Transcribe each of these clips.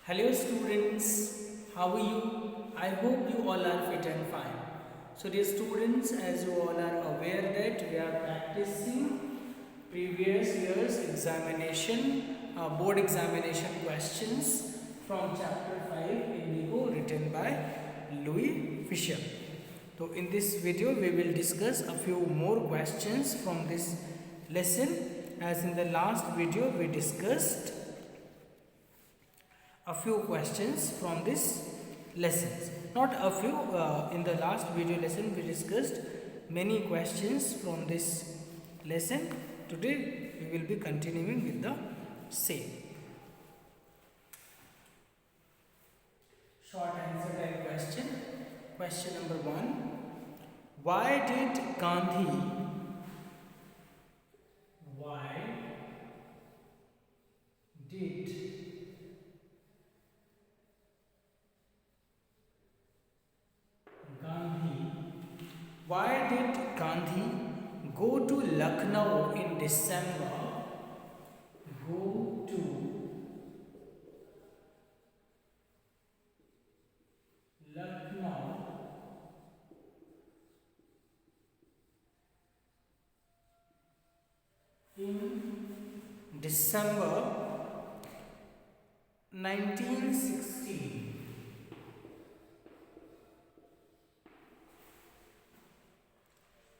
Hello students, how are you? I hope you all are fit and fine. So dear students, as you all are aware that we are practicing previous year's examination, board examination questions from chapter 5 Indigo written by Louis Fisher. So in this video we will discuss a few more questions from this lesson. As in the last video we discussed a few questions from this lessons. Not a few, in the last video lesson we discussed many questions from this lesson. Today we will be continuing with the same. Short answer type question. Question number 1. Why did did Gandhi go to Lucknow in December? Go to Lucknow in December 1916.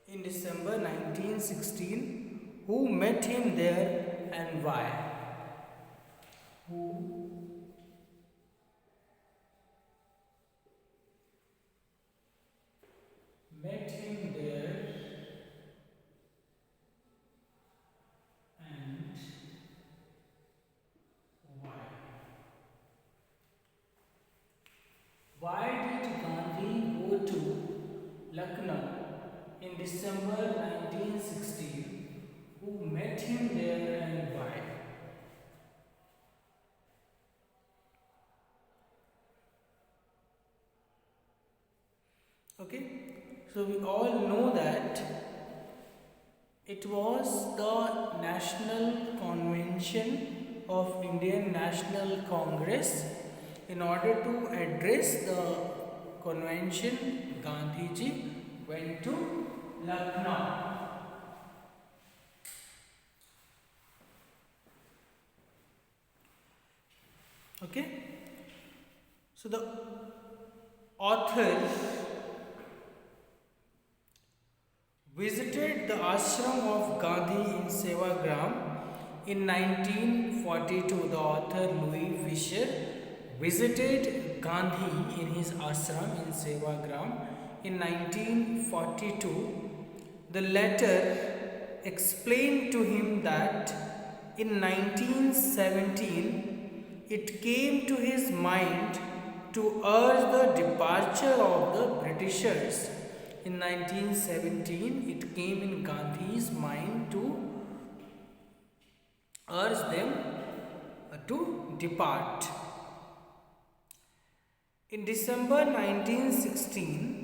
In December 1916, who met him there and why? Who met him there and why? Why did Gandhi go to Lucknow in December 1916? Who met him there and why? Okay, so we all know that it was the National Convention of Indian National Congress. In order to address the convention, Gandhiji went to Lucknow. Okay, so the author visited the ashram of Gandhi in Sevagram in 1942. The author Louis Fisher visited Gandhi in his ashram in Sevagram in 1942. The letter explained to him that in 1917 it came to his mind to urge the departure of the Britishers. In 1917 it came in Gandhi's mind to urge them to depart. In December 1916,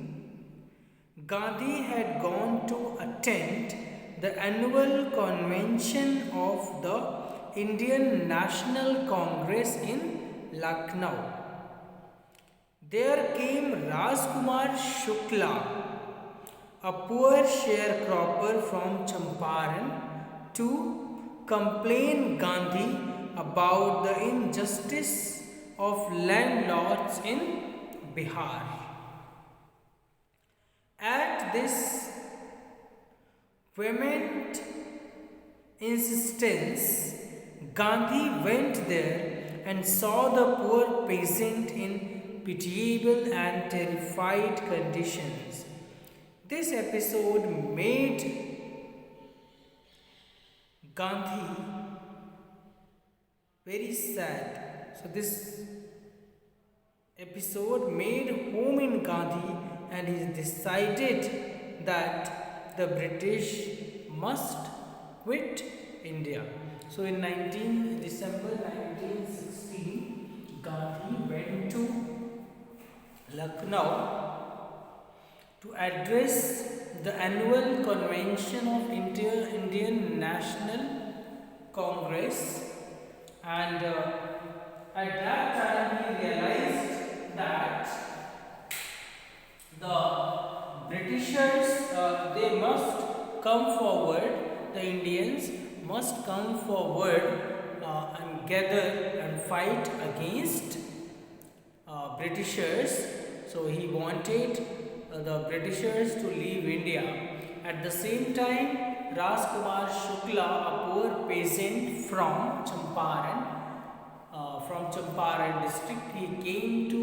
Gandhi had gone to attend the annual convention of the Indian National Congress in Lucknow. There came Rajkumar Shukla, a poor sharecropper from Champaran, to complain Gandhi about the injustice of landlords in Bihar. At this vehement insistence, Gandhi went there and saw the poor peasant in pitiable and terrified conditions. This episode made Gandhi very sad. So this episode made home in Gandhi and he decided that the British must quit India. So in December 1916, Gandhi went to Lucknow to address the annual convention of Indian National Congress, and at that time realized that the Britishers, they must come forward, the Indians must come forward and gather and fight against Britishers. So he wanted the Britishers to leave India. At the same time, Rajkumar Shukla, a poor peasant from Champaran district, he came to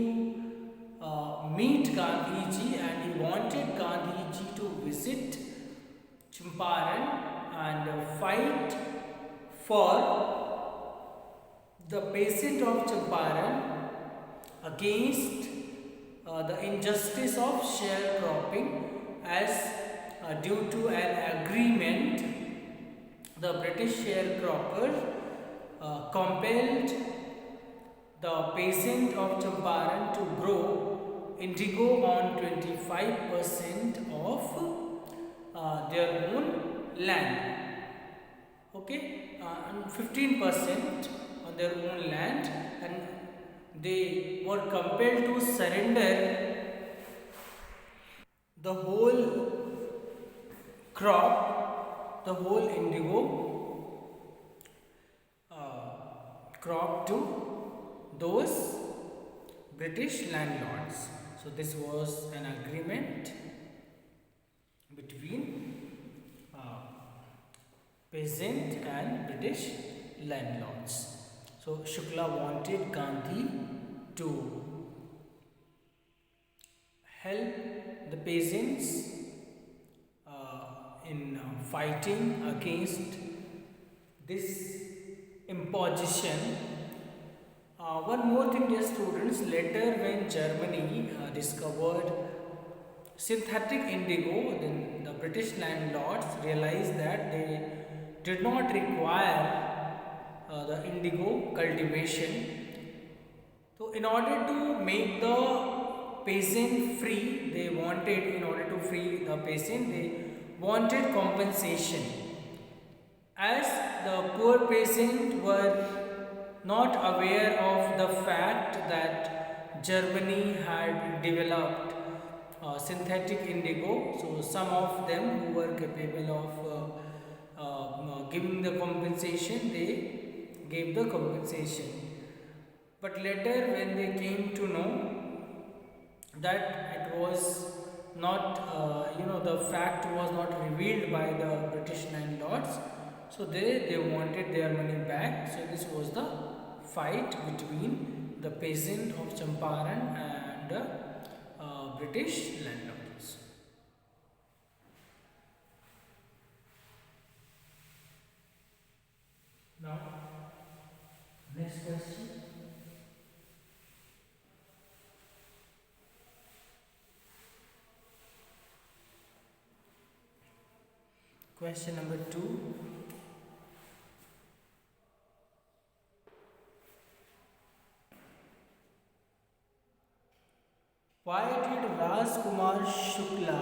meet Gandhiji, and he wanted Gandhiji to visit Champaran and fight for the peasant of Champaran against the injustice of sharecropping, as due to an agreement, the British sharecropper compelled the peasant of Champaran to grow indigo on 25% of their own land, okay, and 15% on their own land, and they were compelled to surrender the whole crop, the whole indigo crop to those British landlords. So this was an agreement between peasant and British landlords. So Shukla wanted Gandhi to help the peasants in fighting against this imposition. One more thing, dear students, later when Germany discovered synthetic indigo, then the British landlords realized that they did not require the indigo cultivation. So in order to make the peasant free, they wanted, in order to free the peasant, they wanted compensation. As the poor peasant were not aware of the fact that Germany had developed synthetic indigo, so some of them who were capable of giving the compensation, they gave the compensation. But later when they came to know that it was not, the fact was not revealed by the British landlords, so they wanted their money back. So this was the fight between the peasant of Champaran and British landlords. Now, next question. Question number 2. Why did Rajkumar Shukla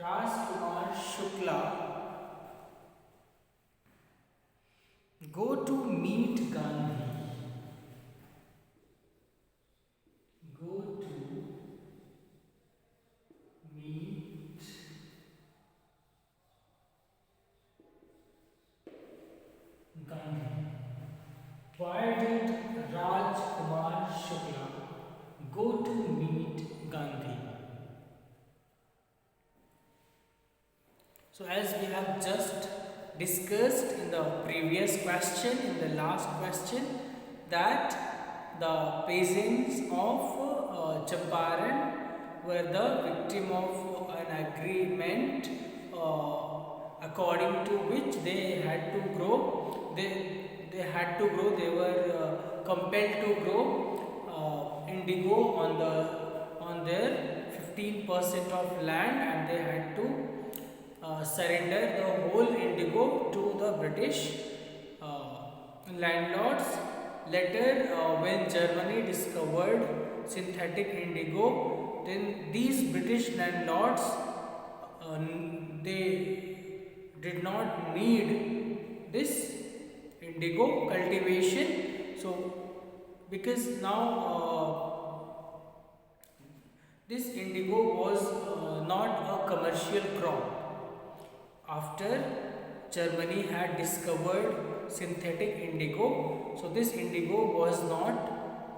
Rajkumar Shukla go to meet Gandhi? Go to meet Gandhi. Why did Rajkumar Shukla go to meet Gandhi? So as we have just discussed in the previous question, in the last question, that the peasants of Champaran were the victim of an agreement according to which they had to grow. They were compelled to grow indigo on their 15% of land, and they had to surrender the whole indigo to the British uh, landlords. Later, when Germany discovered synthetic indigo, then these British landlords they did not need this indigo cultivation. So, because now this indigo was not a commercial crop. After Germany had discovered synthetic indigo, so this indigo was not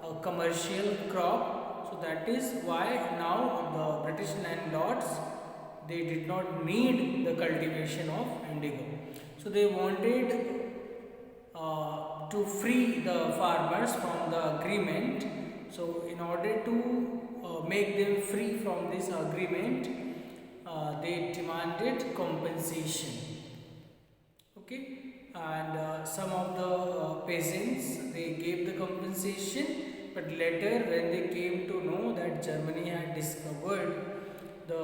a commercial crop. So that is why now the British landlords, they did not need the cultivation of indigo. So they wanted to free the farmers from the agreement. So in order to make them free from this agreement, they demanded compensation. Okay, and some of the peasants, they gave the compensation, but later when they came to know that Germany had discovered the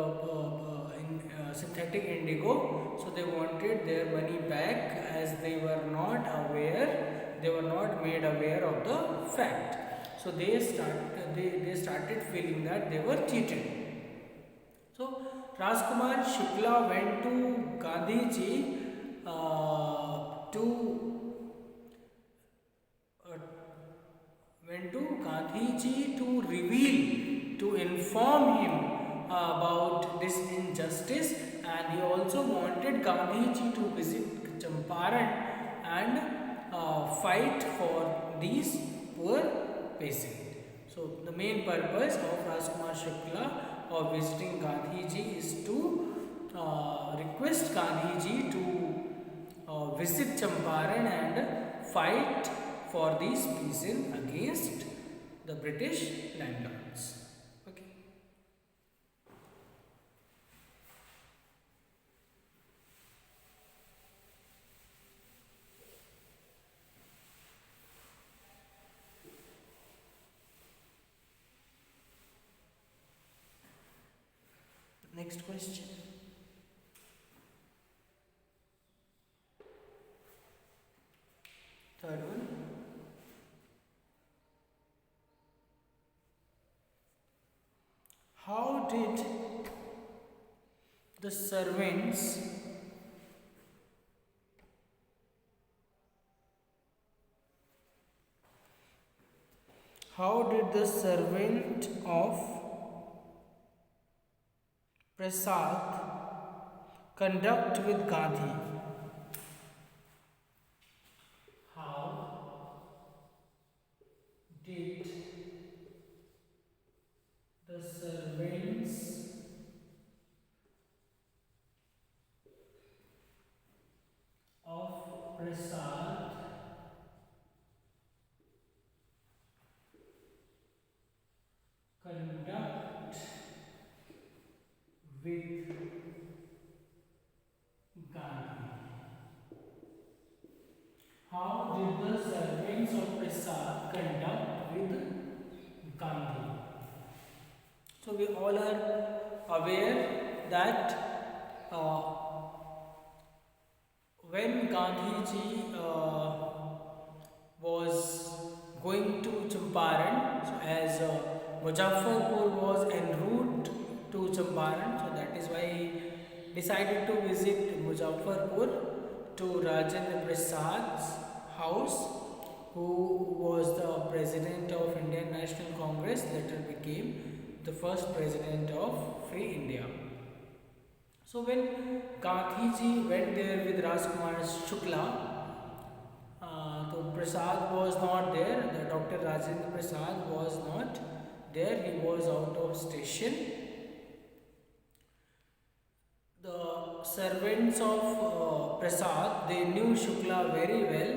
synthetic indigo, so they wanted their money back, as they were not aware, they were not made aware of the fact. So they started feeling that they were cheated. So Rajkumar Shukla went to Gandhiji to reveal, to inform him about this injustice, and he also wanted Gandhiji to visit Champaran and fight for these poor peasants. So the main purpose of Rajkumar Shukla of visiting Gandhiji is to request Gandhiji to visit Champaran and fight for these peasants against the British landlords. Okay. Next question. Third one. How did the servants servant of Prasad conduct with Gandhi? How did the servants of Prasad conduct with Gandhi? How did the servants of Prasad conduct with Gandhi? So we all are aware that when Gandhiji was going to Champaran, so as Muzaffarpur was en route to Champaran, so that is why he decided to visit Muzaffarpur to Rajendra Prasad's house, who was the president of Indian National Congress, later became the first president of Free India. So when Gandhiji went there with Rajkumar Shukla, so Prasad was not there, the Dr. Rajendra Prasad was not there, he was out of station. The servants of Prasad, they knew Shukla very well,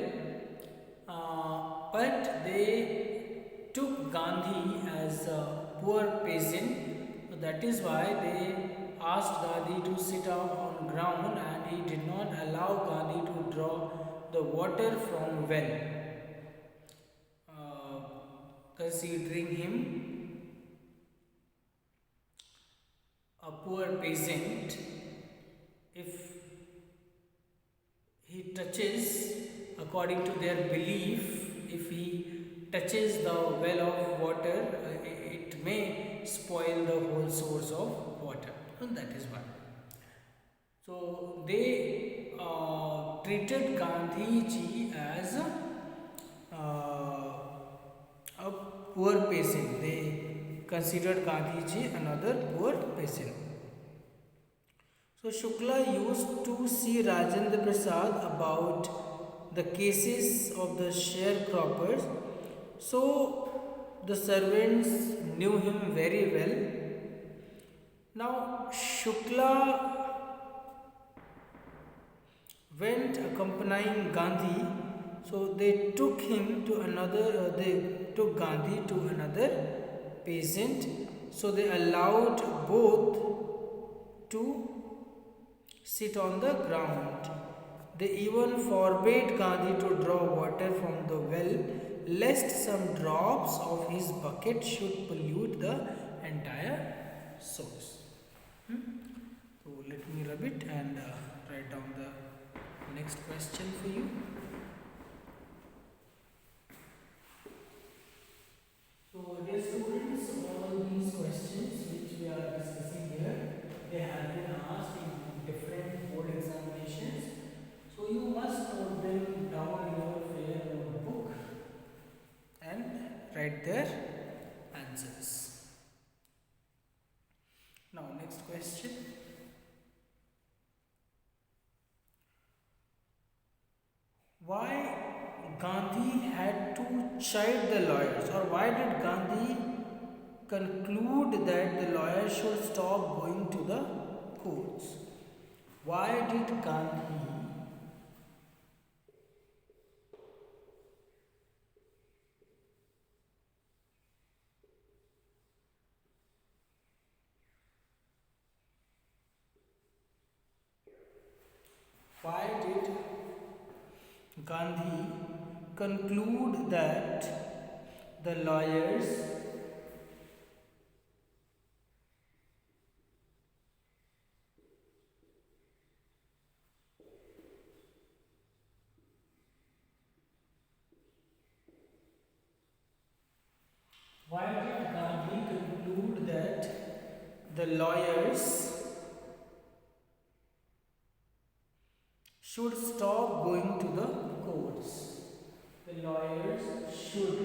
but they took Gandhi as a poor peasant. So that is why they asked Gandhi to sit down on ground, and he did not allow Gandhi to draw the water from well, considering him a poor peasant. If touches, according to their belief, if he touches the well of water, it may spoil the whole source of water, and that is why. So they treated Gandhi ji as a poor peasant. They considered Gandhi ji another poor peasant. So Shukla used to see Rajendra Prasad about the cases of the sharecroppers. So the servants knew him very well. Now Shukla went accompanying Gandhi, so they took him to another. They took Gandhi to another peasant. So they allowed both to sit on the ground. They even forbade Gandhi to draw water from the well, lest some drops of his bucket should pollute the entire source. So let me rub it and write down the next question for you. So dear students, all these questions which we are discussing here, they have been asked in different board examinations. So you must note them down in your fair notebook and write their answers. Now next question. Why Gandhi had to chide the lawyers, or why did Gandhi conclude that the lawyers should stop going to the courts? Why did Gandhi conclude that the lawyers should stop going to the courts? The lawyers should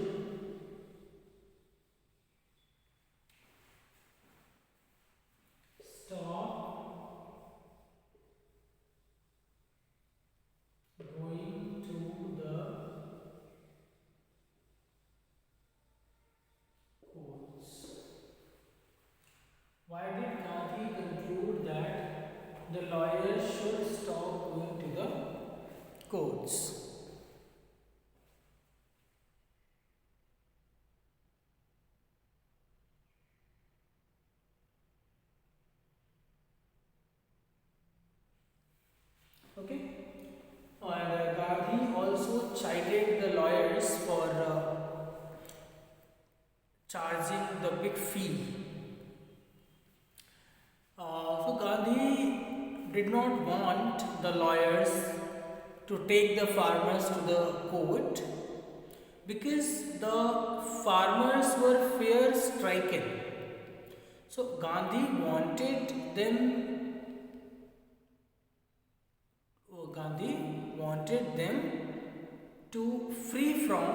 stop going to the courts. Why did Gandhi conclude that the lawyers should stop going to the courts? Okay, and Gandhi also chided the lawyers for charging the big fee. So Gandhi did not want the lawyers to take the farmers to the court because the farmers were fear stricken. So Gandhi wanted them to free from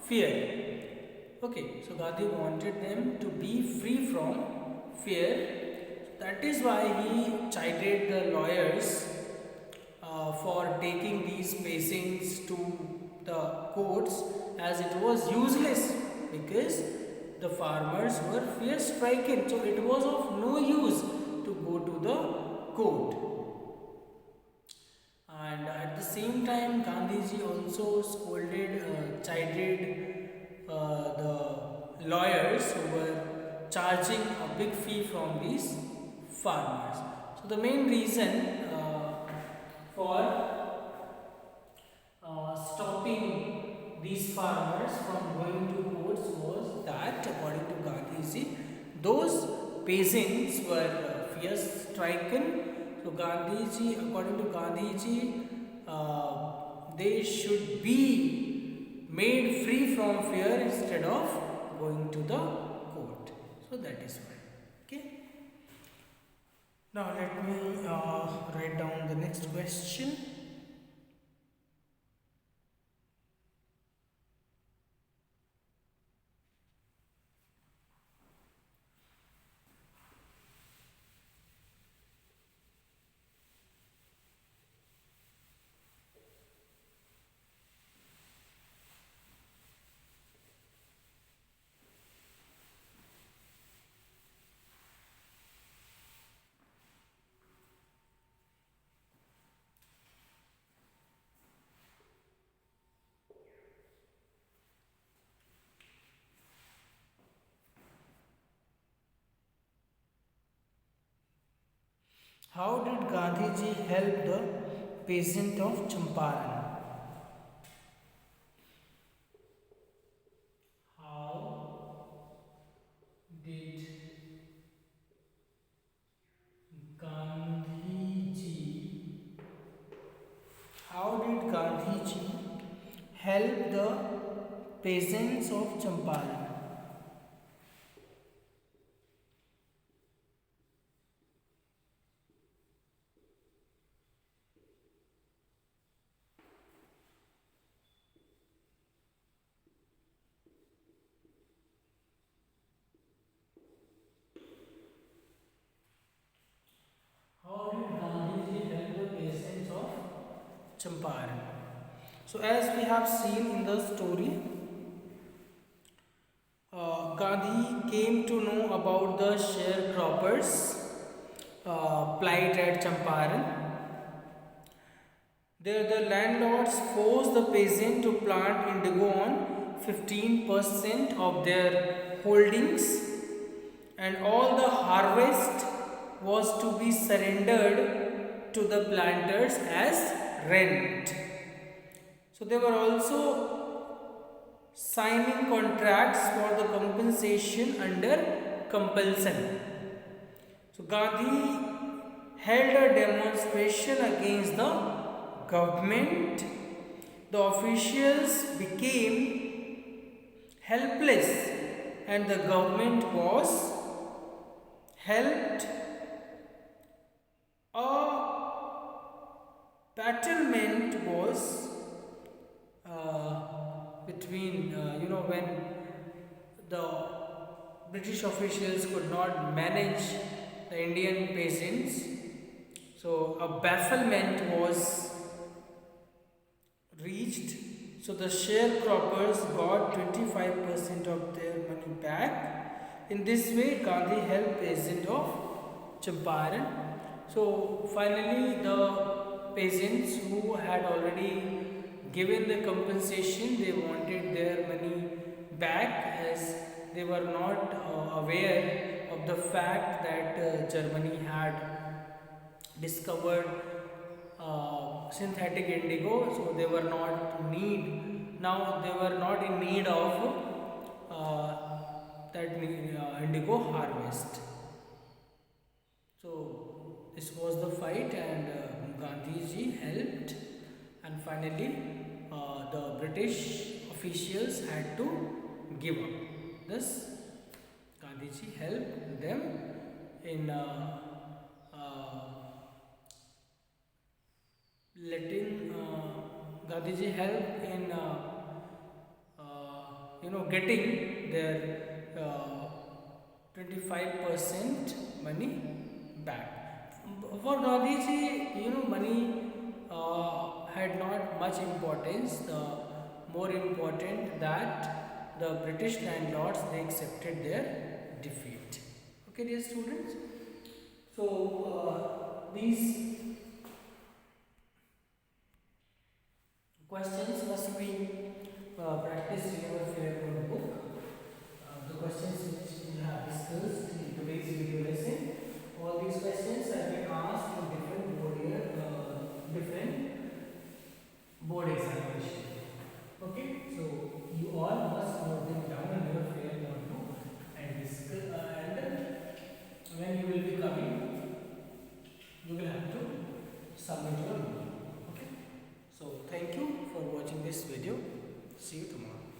fear. Okay, so Gandhi wanted them to be free from fear. That is why he chided the lawyers for taking these peasants to the courts, as it was useless because the farmers were fear stricken. So it was of no use to go to the court. And at the same time, Gandhiji also chided the lawyers who were charging a big fee from these farmers. So the main reason for stopping these farmers from going to courts was that, according to Gandhiji, those peasants were fear stricken. So Gandhiji, according to Gandhiji, they should be made free from fear instead of going to the court. So that is why. Okay. Now let me write down the next question. How did Gandhiji help the peasant of Champaran? How did Gandhiji Gandhiji help the peasants of Champaran? How did Gandhiji help the peasants of Champaran? So, as we have seen in the story, Gandhi came to know about the sharecroppers' plight at Champaran. There, the landlords forced the peasant to plant indigo on 15% of their holdings, and all the harvest was to be surrendered to the planters as rent. So they were also signing contracts for the compensation under compulsion. So Gandhi held a demonstration against the government. The officials became helpless and the government was helped. A battlement was between, when the British officials could not manage the Indian peasants, so a bafflement was reached. So the sharecroppers got 25% of their money back. In this way, Gandhi helped peasants of Champaran. So finally, the peasants who had already given the compensation, they wanted their money back, as they were not aware of the fact that Germany had discovered synthetic indigo, so they were not in need of that indigo harvest. So this was the fight, and Gandhiji helped, and finally the British officials had to give up. Thus, Gandhiji helped them in letting Gandhiji help in getting their 25% money back. For Gandhiji, money had not much importance. The more important that the British landlords, they accepted their defeat. Okay, dear students. So these questions must be practiced in your fair notebook. The questions which we have discussed in today's video lesson, all these questions have been asked in different board examination. Okay, so you all must note them down in your fair notebook and discuss. And when you will be coming, you will have to submit your notebook. Okay. See you tomorrow.